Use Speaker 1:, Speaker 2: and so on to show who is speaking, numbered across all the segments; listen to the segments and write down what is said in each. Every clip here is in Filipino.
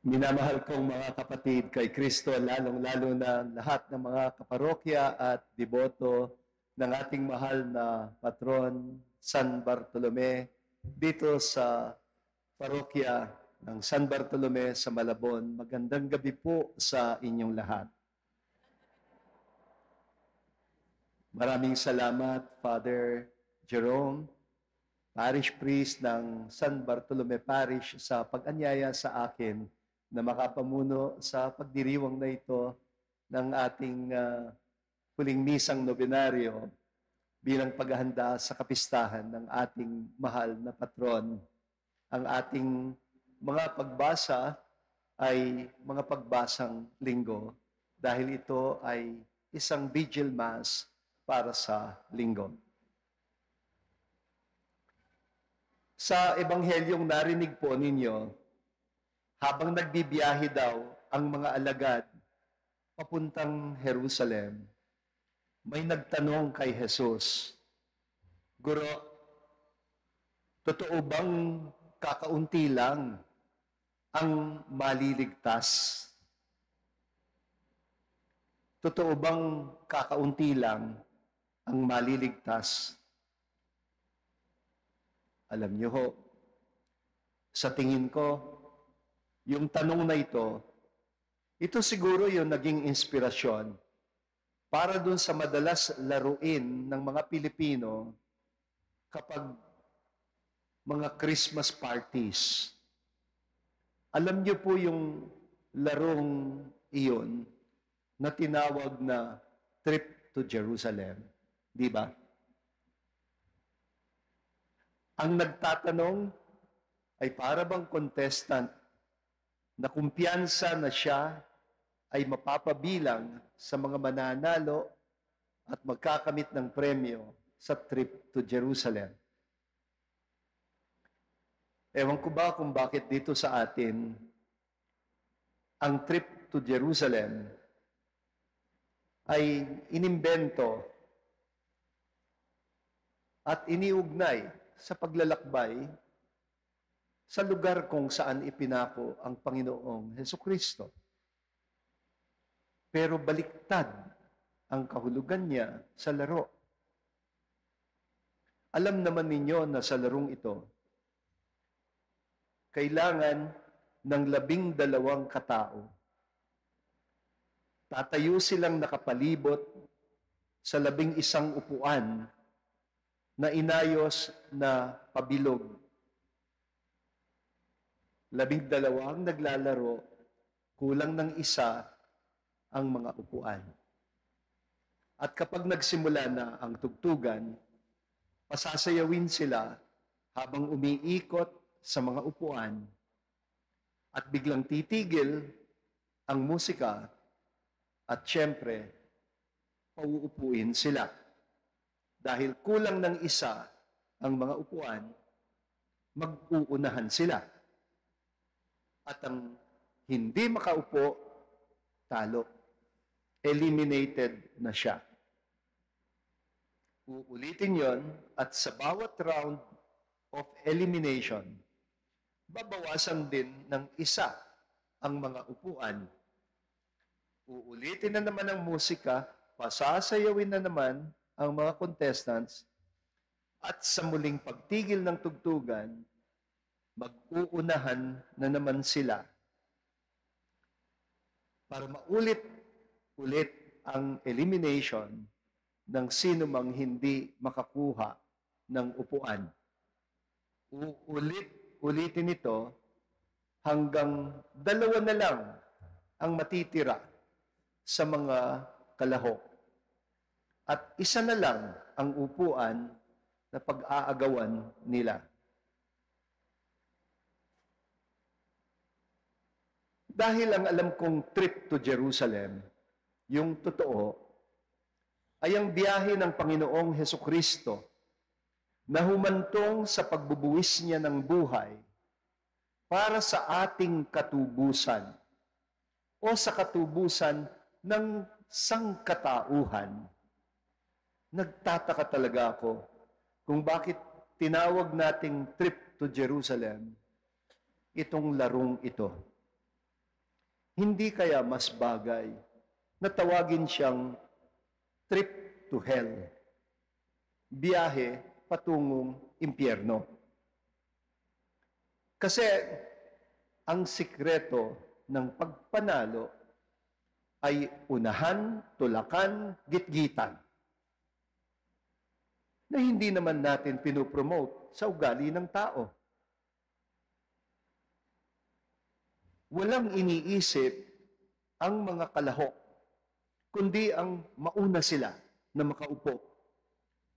Speaker 1: Minamahal kong mga kapatid kay Kristo, lalong-lalo na lahat ng mga kaparokya at deboto ng ating mahal na patron, San Bartolome, dito sa parokya ng San Bartolome sa Malabon. Magandang gabi po sa inyong lahat. Maraming salamat, Father Jerome, Parish Priest ng San Bartolome Parish, sa pag-anyaya sa akin na makapamuno sa pagdiriwang na ito ng ating huling misang nobenaryo bilang paghahanda sa kapistahan ng ating mahal na patron. Ang ating mga pagbasa ay mga pagbasang linggo dahil ito ay isang vigil mass para sa linggo. Sa ebanghelyong narinig po ninyo, habang nagbibiyahe daw ang mga alagad papuntang Jerusalem, may nagtanong kay Jesus, "Guro, totoo bang kakaunti lang ang maliligtas? Totoo bang kakaunti lang ang maliligtas?" Alam niyo ho, sa tingin ko, yung tanong na ito siguro yung naging inspirasyon para dun sa madalas laruin ng mga Pilipino kapag mga Christmas parties. Alam niyo po yung larong iyon na tinawag na trip to Jerusalem, di ba? Ang nagtatanong ay para bang contestant na kumpiyansa na siya ay mapapabilang sa mga mananalo at magkakamit ng premyo sa trip to Jerusalem. Ewan ko ba kung bakit dito sa atin ang trip to Jerusalem ay inimbento at iniugnay sa paglalakbay sa lugar kung saan ipinako ang Panginoong Hesukristo. Pero baliktad ang kahulugan niya sa laro. Alam naman ninyo na sa larong ito, kailangan ng 12 katao. Tatayo silang nakapalibot sa 11 upuan na inayos na pabilog. 12 ang naglalaro, kulang ng isa ang mga upuan. At kapag nagsimula na ang tugtugan, pasasayawin sila habang umiikot sa mga upuan at biglang titigil ang musika at syempre, pauupuin sila. Dahil kulang ng isa ang mga upuan, mag-uunahan sila. At ang hindi makaupo, talo. Eliminated na siya. Uulitin yon at sa bawat round of elimination, babawasan din ng isa ang mga upuan. Uulitin na naman ang musika, pasasayawin na naman ang mga contestants, at sa muling pagtigil ng tugtugan, mag-uunahan na naman sila para maulit-ulit ang elimination ng sino mang hindi makakuha ng upuan. Uulit-ulitin ito hanggang 2 na lang ang matitira sa mga kalahok. At isa na lang ang upuan na pag-aagawan nila. Dahil ang alam kong trip to Jerusalem, yung totoo, ay ang biyahe ng Panginoong Hesukristo na humantong sa pagbubuwis niya ng buhay para sa ating katubusan o sa katubusan ng sangkatauhan. Nagtataka talaga ako kung bakit tinawag nating trip to Jerusalem itong larong ito. Hindi kaya mas bagay na tawagin siyang trip to hell, biyahe patungong impyerno? Kasi ang sikreto ng pagpanalo ay unahan, tulakan, gitgitan na hindi naman natin pinopromote sa ugali ng tao. Walang iniisip ang mga kalahok, kundi ang mauna sila na makaupo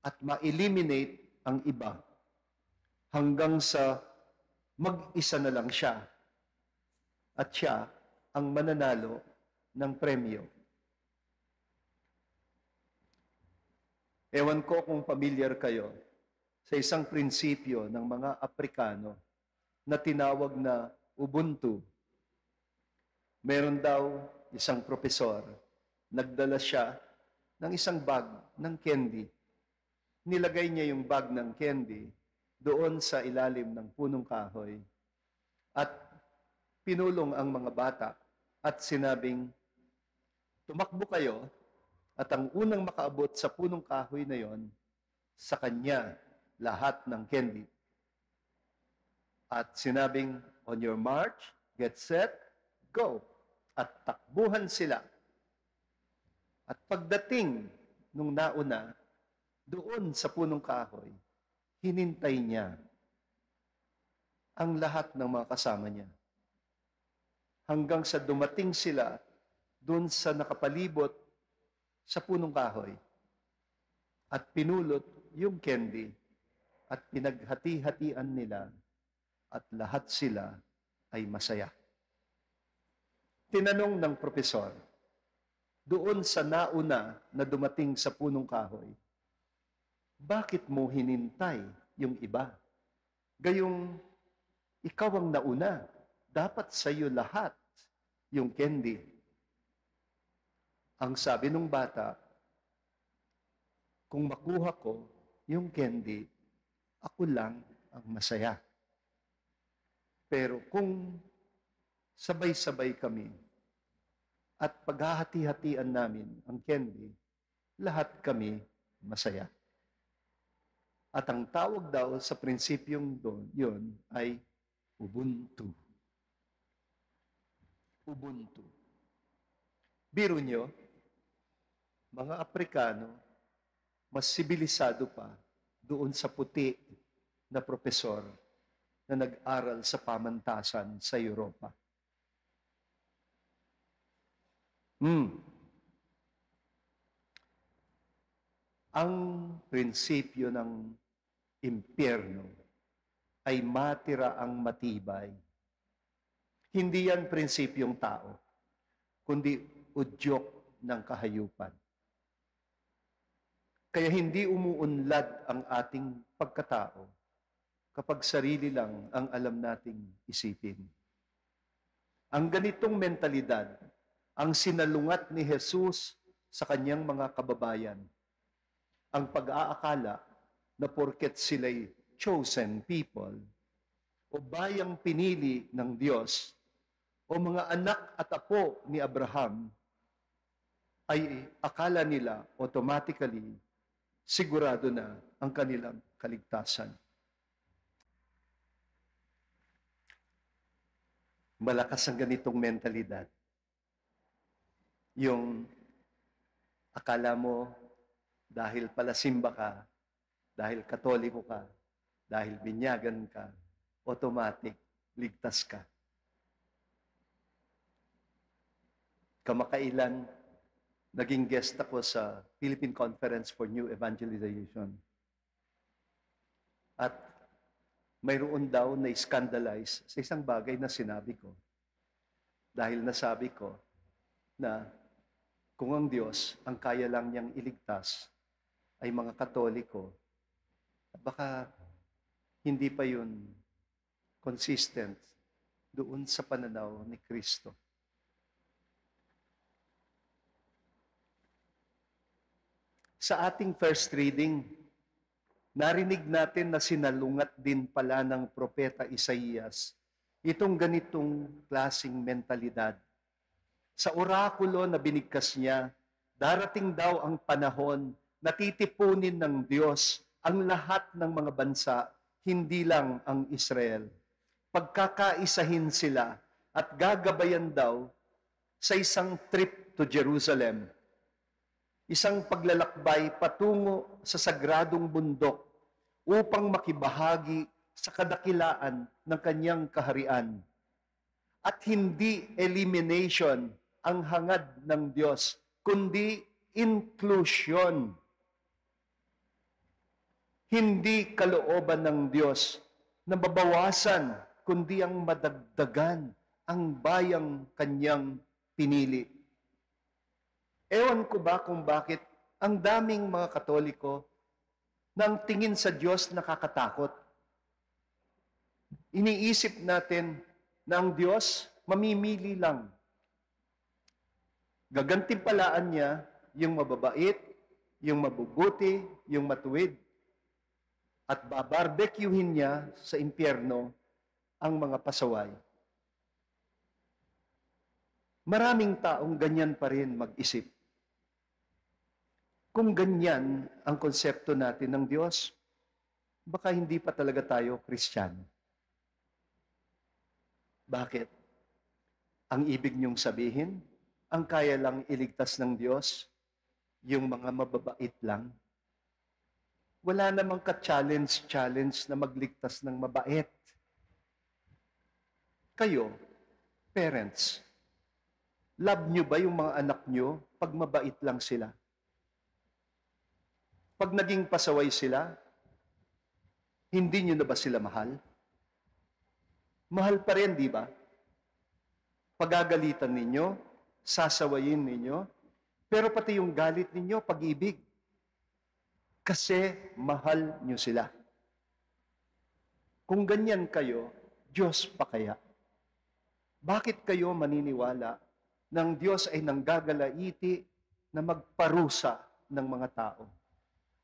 Speaker 1: at ma-eliminate ang iba hanggang sa mag-isa na lang siya at siya ang mananalo ng premyo. Ewan ko kung familiar kayo sa isang prinsipyo ng mga Aprikano na tinawag na Ubuntu. Meron daw isang propesor, nagdala siya ng isang bag ng candy. Nilagay niya yung bag ng candy doon sa ilalim ng punong kahoy at pinulong ang mga bata at sinabing, tumakbo kayo at ang unang makaabot sa punong kahoy na yon, sa kanya lahat ng candy. At sinabing, on your march, get set, go. At takbuhan sila. At pagdating nung nauna, doon sa punong kahoy, hinintay niya ang lahat ng mga kasama niya. Hanggang sa dumating sila doon sa nakapalibot sa punong kahoy at pinulot yung candy at pinaghati-hatian nila at lahat sila ay masaya. Tinanong ng propesor, doon sa nauna na dumating sa punong kahoy, bakit mo hinintay yung iba? Gayong ikaw ang nauna, dapat sa iyo lahat yung candy. Ang sabi ng bata, kung makuha ko yung candy, ako lang ang masaya. Pero kung sabay-sabay kami at paghahati-hatian namin ang candy, lahat kami masaya. At ang tawag daw sa prinsipyong yun ay Ubuntu. Ubuntu. Biro nyo, mga Aprikano, mas sibilisado pa doon sa puti na propesor na nag-aral sa pamantasan sa Europa. Ang prinsipyo ng impyerno ay matira ang matibay. Hindi yan prinsipyong tao, kundi udyok ng kahayupan. Kaya hindi umuunlad ang ating pagkatao kapag sarili lang ang alam nating isipin. Ang ganitong mentalidad ang sinalungat ni Jesus sa kanyang mga kababayan. Ang pag-aakala na porket sila'y chosen people o bayang pinili ng Diyos o mga anak at apo ni Abraham, ay akala nila automatically sigurado na ang kanilang kaligtasan. Malakas ang ganitong mentalidad. Yung akala mo dahil pala simba ka, dahil katoliko ka, dahil binyagan ka, automatic, ligtas ka. Kamakailan, naging guest ako sa Philippine Conference for New Evangelization. At mayroon daw na scandalize sa isang bagay na sinabi ko. Dahil nasabi ko na kung ang Diyos ang kaya lang niyang iligtas ay mga Katoliko, baka hindi pa yun consistent doon sa pananaw ni Kristo. Sa ating first reading, narinig natin na sinalungat din pala ng propeta Isaías itong ganitong klaseng mentalidad Sa orakulo na binigkas niya, darating daw ang panahon na titipunin ng Diyos ang lahat ng mga bansa, hindi lang ang Israel. Pagkakaisahin sila at gagabayan daw sa isang trip to Jerusalem. Isang paglalakbay patungo sa sagradong bundok upang makibahagi sa kadakilaan ng kanyang kaharian. At hindi elimination ang hangad ng Diyos, kundi inclusion. Hindi kalooban ng Diyos na babawasan, kundi ang madagdagan ang bayang kanyang pinili. Ewan ko ba kung bakit ang daming mga Katoliko na ang tingin sa Diyos nakakatakot. Iniisip natin na ang Diyos mamimili lang. Gagantimpalaan niya yung mababait, yung mabubuti, yung matuwid. At babarbecuehin niya sa impyerno ang mga pasaway. Maraming taong ganyan pa rin mag-isip. Kung ganyan ang konsepto natin ng Diyos, baka hindi pa talaga tayo Kristiyano. Bakit? Ang ibig niyong sabihin, ang kaya lang iligtas ng Diyos, yung mga mababait lang. Wala namang ka-challenge na magligtas ng mabait. Kayo, parents, love nyo ba yung mga anak nyo pag mabait lang sila? Pag naging pasaway sila, hindi nyo na ba sila mahal? Mahal pa rin, di ba? Pagagalitan ninyo, sasawayin ninyo, pero pati yung galit ninyo, pag-ibig. Kasi mahal nyo sila. Kung ganyan kayo, Diyos pa kaya? Bakit kayo maniniwala ng Diyos ay nanggagalaiti na magparusa ng mga tao?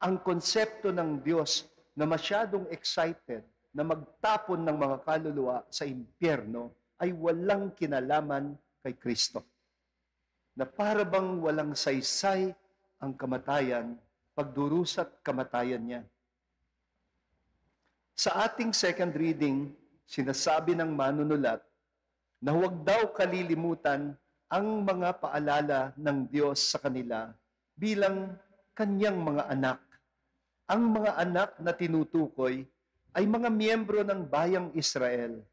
Speaker 1: Ang konsepto ng Diyos na masyadong excited na magtapon ng mga kaluluwa sa impyerno ay walang kinalaman kay Kristo. Na para bang walang saysay ang kamatayan, pagdurusat kamatayan niya. Sa ating second reading, sinasabi ng manunulat na huwag daw kalilimutan ang mga paalala ng Diyos sa kanila bilang kanyang mga anak. Ang mga anak na tinutukoy ay mga miyembro ng bayang Israel.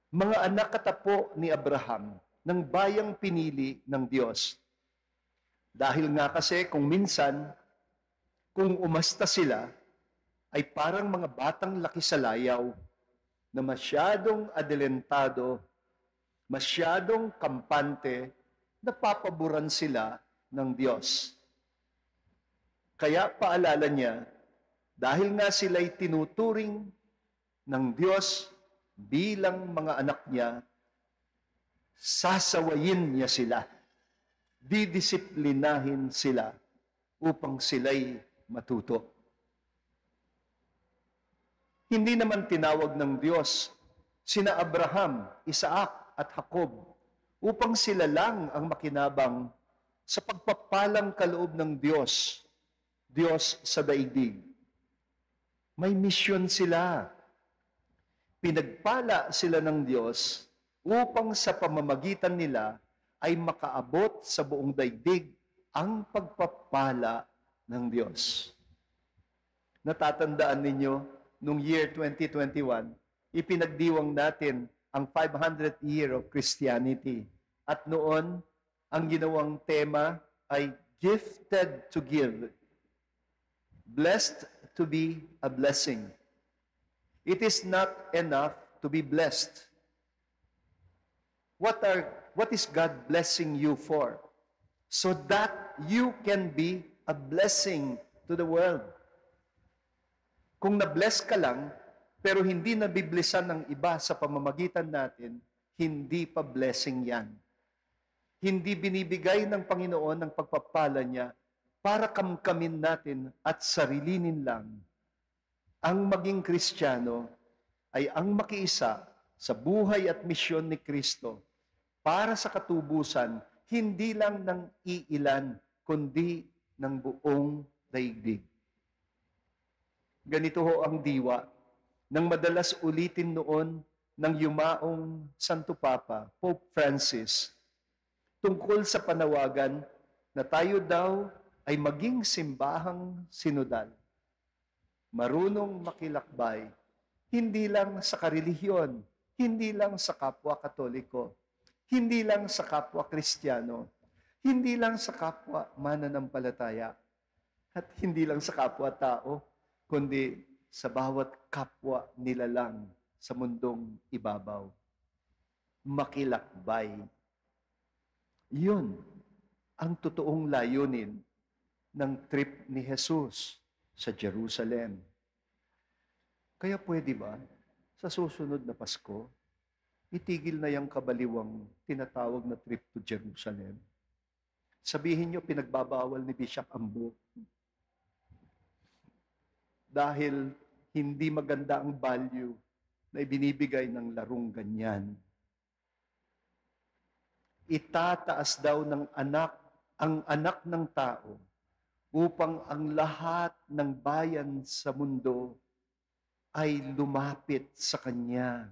Speaker 1: Mga anak katapo ni Abraham, ng bayang pinili ng Diyos. Dahil nga kasi kung minsan, kung umasta sila, ay parang mga batang laki sa layaw na masyadong adelentado, masyadong kampante, napapaboran sila ng Diyos. Kaya paalala niya, dahil nga sila'y tinuturing ng Diyos bilang mga anak niya, sasawayin niya sila, didisiplinahin sila upang sila'y matuto. Hindi naman tinawag ng Diyos sina Abraham, Isaac at Jacob upang sila lang ang makinabang sa pagpapalang kaloob ng Diyos sa daigdig. May misyon sila. Pinagpala sila ng Diyos upang sa pamamagitan nila ay makaabot sa buong daigdig ang pagpapala ng Diyos. Natatandaan ninyo, noong year 2021, ipinagdiwang natin ang 500th year of Christianity. At noon, ang ginawang tema ay gifted to give. Blessed to be a blessing. It is not enough to be blessed. What is God blessing you for? So that you can be a blessing to the world. Kung na-bless ka lang, pero hindi nabiblisan ng iba sa pamamagitan natin, hindi pa blessing yan. Hindi binibigay ng Panginoon ng pagpapala niya para kamkamin natin at sarilinin lang. Ang maging Kristiyano ay ang makiisa sa buhay at misyon ni Kristo para sa katubusan, hindi lang ng iilan, kundi ng buong daigdig. Ganito ho ang diwa nang madalas ulitin noon ng yumaong Santo Papa, Pope Francis, tungkol sa panawagan na tayo daw ay maging simbahang sinodal, marunong makilakbay, hindi lang sa karelihiyon, hindi lang sa kapwa Katoliko, hindi lang sa kapwa Kristiyano, hindi lang sa kapwa mananampalataya, at hindi lang sa kapwa tao, kundi sa bawat kapwa nilalang sa mundong ibabaw. Makilakbay. Yun ang totoong layunin ng trip ni Jesus sa Jerusalem. Kaya pwede ba, sa susunod na Pasko, itigil na yung kabaliwang tinatawag na trip to Jerusalem? Sabihin nyo, pinagbabawal ni Bishop Ambo. Dahil hindi maganda ang value na ibinibigay ng larong ganyan. Itataas daw ng ang anak ng tao upang ang lahat ng bayan sa mundo ay lumapit sa Kanya.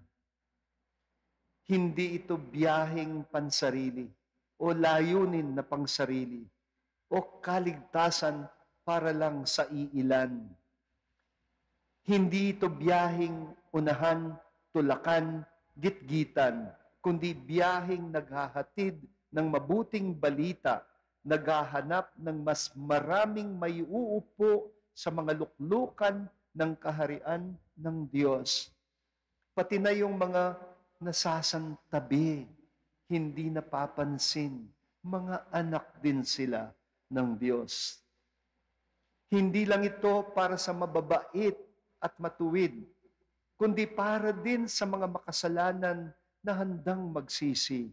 Speaker 1: Hindi ito biyaheng pansarili o layunin na pangsarili o kaligtasan para lang sa iilan. Hindi ito biyaheng unahan, tulakan, gitgitan, kundi biyaheng naghahatid ng mabuting balita, naghahanap ng mas maraming may uupo sa mga luklukan ng kaharian ng Diyos. Pati na yung mga nasasantabi, hindi napapansin, mga anak din sila ng Diyos. Hindi lang ito para sa mababait at matuwid, kundi para din sa mga makasalanan na handang magsisi.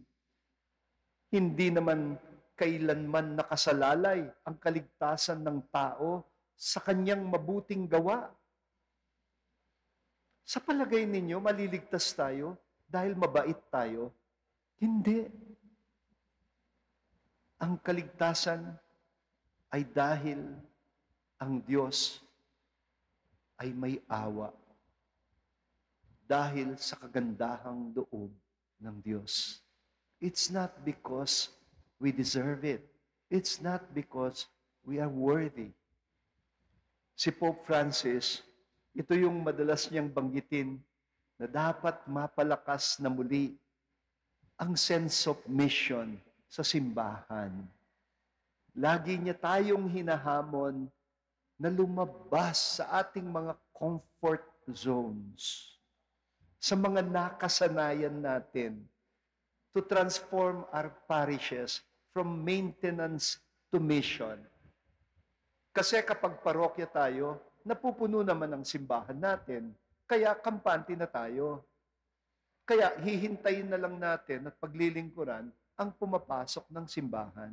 Speaker 1: Hindi naman kailanman nakasalalay ang kaligtasan ng tao sa kanyang mabuting gawa. Sa palagay ninyo, maliligtas tayo dahil mabait tayo? Hindi. Ang kaligtasan ay dahil ang Diyos ay may awa dahil sa kagandahang loob ng Diyos. It's not because we deserve it. It's not because we are worthy. Si Pope Francis, ito yung madalas niyang banggitin na dapat mapalakas na muli ang sense of mission sa simbahan. Lagi niya tayong hinahamon na lumabas sa ating mga comfort zones, sa mga nakasanayan natin, to transform our parishes from maintenance to mission. Kasi kapag parokya tayo, napupuno naman ang simbahan natin, kaya kampante na tayo. Kaya hihintayin na lang natin at paglilingkuran ang pumapasok ng simbahan.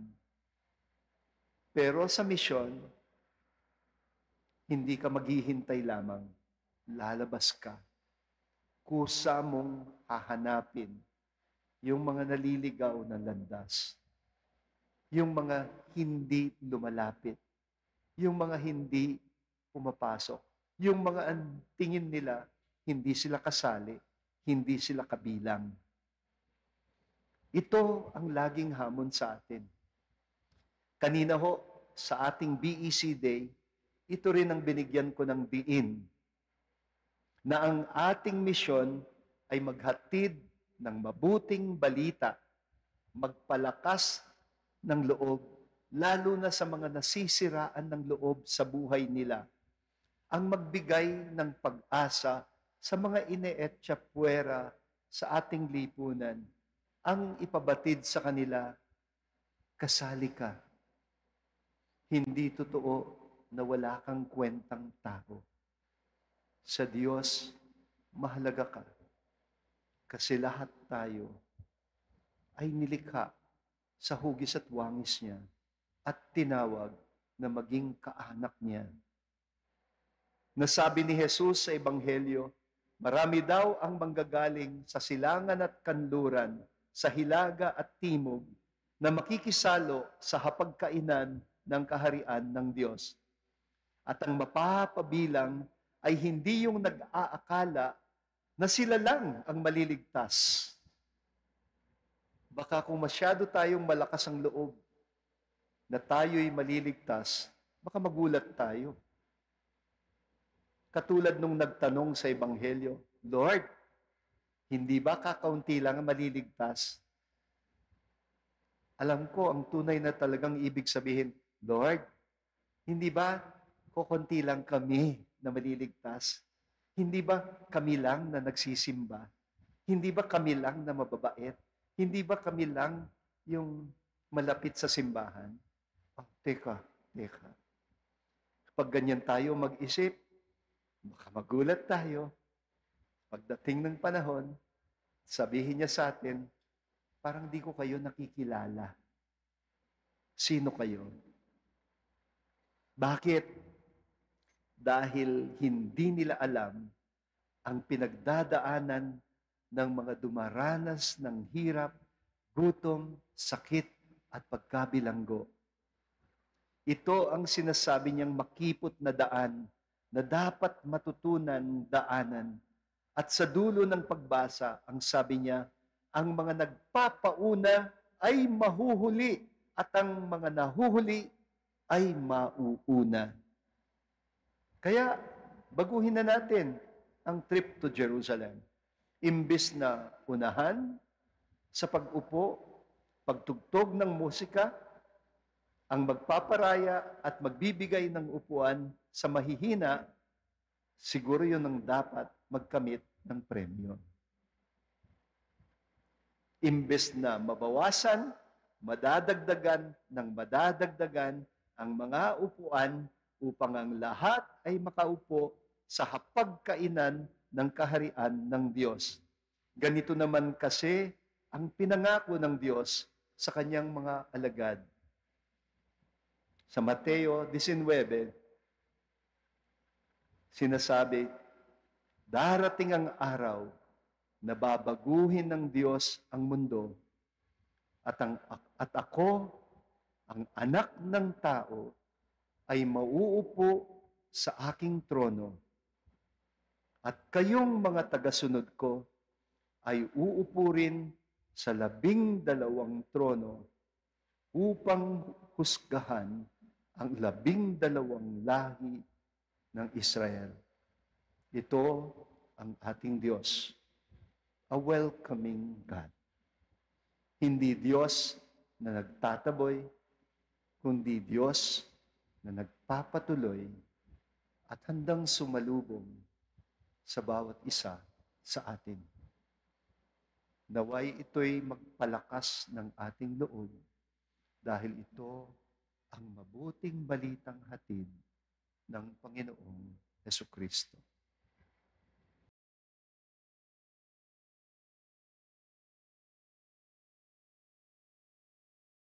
Speaker 1: Pero sa misyon, hindi ka maghihintay lamang, lalabas ka. Kusa mong hahanapin yung mga naliligaw na landas, yung mga hindi lumalapit, yung mga hindi pumapasok, yung mga tingin nila hindi sila kasali, hindi sila kabilang. Ito ang laging hamon sa atin. Kanina ho, sa ating BEC Day, ito rin ang binigyan ko ng diin na ang ating misyon ay maghatid ng mabuting balita, magpalakas ng loob, lalo na sa mga nasisiraan ng loob sa buhay nila, ang magbigay ng pag-asa sa mga ine-etcha puwera sa ating lipunan, ang ipabatid sa kanila, kasali ka. Hindi totoo na wala kang kwentang tao. Sa Diyos, mahalaga ka. Kasi lahat tayo ay nilikha sa hugis at wangis niya at tinawag na maging kaanak niya. Nasabi ni Jesus sa Ebanghelyo, marami daw ang manggagaling sa silangan at kanluran sa hilaga at timog na makikisalo sa hapagkainan ng kaharian ng Diyos. At ang mapapabilang ay hindi yung nag-aakala na sila lang ang maliligtas. Baka kung masyado tayong malakas ang loob na tayo'y maliligtas, baka magulat tayo. Katulad nung nagtanong sa Ebanghelyo, Lord, hindi ba kakaunti lang ang maliligtas? Alam ko, ang tunay na talagang ibig sabihin, Lord, hindi ba kukunti lang kami na maliligtas? Hindi ba kami lang na nagsisimba? Hindi ba kami lang na mababait? Hindi ba kami lang yung malapit sa simbahan? Oh, teka. Kapag ganyan tayo mag-isip, baka magulat tayo. Pagdating ng panahon, sabihin niya sa atin, parang di ko kayo nakikilala. Sino kayo? Bakit? Dahil hindi nila alam ang pinagdadaanan ng mga dumaranas ng hirap, gutom, sakit, at pagkabilanggo. Ito ang sinasabi niyang makipot na daan na dapat matutunan daanan. At sa dulo ng pagbasa, ang sabi niya, ang mga nagpapauna ay mahuhuli at ang mga nahuhuli ay mauuna. Kaya, baguhin na natin ang trip to Jerusalem. Imbes na unahan sa pag-upo, pagtugtog ng musika, ang magpaparaya at magbibigay ng upuan sa mahihina, siguro yun ang dapat magkamit ng premyo. Imbes na mabawasan, madadagdagan ang mga upuan upang ang lahat ay makaupo sa hapagkainan ng kaharian ng Diyos. Ganito naman kasi ang pinangako ng Diyos sa kanyang mga alagad. Sa Mateo 19, sinasabi, darating ang araw na babaguhin ng Diyos ang mundo at ako, ang anak ng tao, ay mauupo sa aking trono at kayong mga tagasunod ko ay uupo rin sa 12 trono upang husgahan ang 12 lahi ng Israel. Ito ang ating Diyos, a welcoming God. Hindi Diyos na nagtataboy, kundi Diyos na nagpapatuloy at handang sumalubong sa bawat isa sa atin. Naway ito'y magpalakas ng ating loob dahil ito ang mabuting balitang hatid ng Panginoong Hesukristo.